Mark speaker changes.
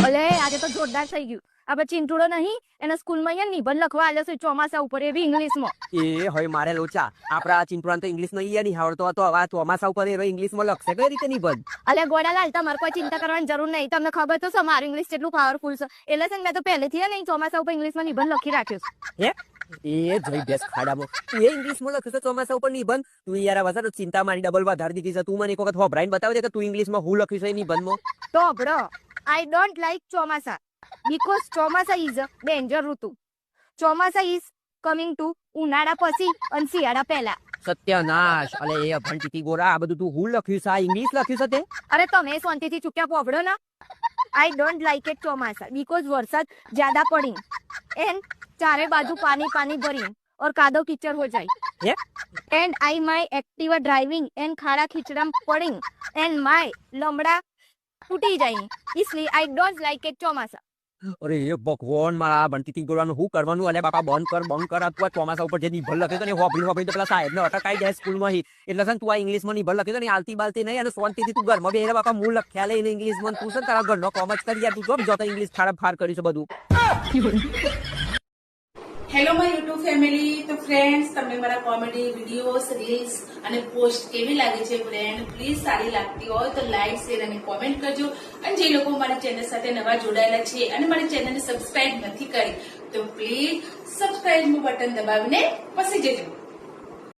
Speaker 1: અલે આજે તો જોરદાર થઈ ગયું. આપણે ચિંટુડો નહીં એને સ્કૂલમાં અહીંયા નિબંધ લખવા આલ્યો છે ચોમાસા ઉપર, એવી ઇંગ્લિશમાં.
Speaker 2: એ હવે મારે લોચા આપડા ચિંટુરાન તો ઇંગ્લિશ નહીં આવડતો હતો. હવે ચોમાસા ઉપર એ ઇંગ્લિશમાં લખશે કઈ રીતે નિબંધ?
Speaker 1: અલે ગોડાલાલ, તમારે કોઈ ચિંતા કરવાની જરૂર નહીં. તમને ખબર તો છે મારું ઇંગ્લિશ કેટલું પાવરફુલ છે. એટલે છે ને મેં તો પહેલેથી નહીં ચોમાસા ઉપર ઇંગ્લિશમાં નિબંધ લખી રાખ્યો છે.
Speaker 2: હે એ જઈ બેસ ખાડામાં એ ઇંગ્લિશમાં લખશે ચોમાસા ઉપર નિબંધ? તું યાર વસા તો ચિંતા મારી ડબલ વધારી દીધી છે. તું મને એક વખત હોભરાઈને બતાવ દે કે તું ઇંગ્લિશમાં હું લખ્યું છે નિબંધમાં.
Speaker 1: તો બ્રો, આઈ ડોન્ટ લાઈક ચોમાસા બીકોઝ ચોમાસા ઇઝ અ ડેન્જર ઋતુ. ચોમાસા ઇઝ કમિંગ ટુ ઉનાળા પછી અને શિયાળા પહેલા.
Speaker 2: સત્યનાશ! અલે એ અભણતીથી ગોરા, આ બધું તું હું લખ્યું છે? આ ઇંગ્લિશ લખ્યું છે તે?
Speaker 1: અરે તમે શાંતિથી ચૂક્યા પોભડો ને. આઈ ડોન્ટ લાઈક ઇટ ચોમાસા બીકોઝ વરસાદ જ્યાદા પડી એન્ડ ચારે બાજુ પાણી પાણી ભરી और कादो कीचड़ हो जाए and I my Activa driving and खाड़ा खीचड़ा पड़िंग एंड माई लमड़ा फूटी जाए, इसलिए आई डोंट लाइक इट ચોમાસા.
Speaker 2: અરે એ ભગવાન, મારા બનતી ગોળવાનું હું કરવાનું? અલે બાપા બંધ કર તું. ચોમાસા ઉપર જે નિબંધ લખ્યો તો ને હોભળી તો પેલા સાહેબ ને અટકાઈ જાય સ્કૂલમાં. એટલે છે તું આ ઇંગ્લિશમાં નિબંધ લખ્યો ને આલતી બાલતી નહીં અને શાંતિથી તું ઘરમાં બેહે બાપા. હું લખ્યા લઈને ઇંગ્લિશમાં તું છે તારા ઘરનો કોમ જ કરી યાર. તું જો જોતા ઇંગ્લિશ ફાર કર્યું છે બધું.
Speaker 3: Hello my YouTube family. તો ફ્રેન્ડ્સ, તમને મારા કોમેડી વિડીયોઝ, રીલ્સ અને પોસ્ટ કેવી લાગે છે ફ્રેન્ડ? પ્લીઝ સારી લાગતી હોય તો લાઈક, શેર અને કોમેન્ટ કરજો. અને જે લોકો મારી ચેનલ સાથે નવા જોડાયેલા છે અને મારી ચેનલને સબસ્ક્રાઇબ નથી કરી તો પ્લીઝ સબસ્ક્રાઇબનું બટન દબાવીને પસી જજો.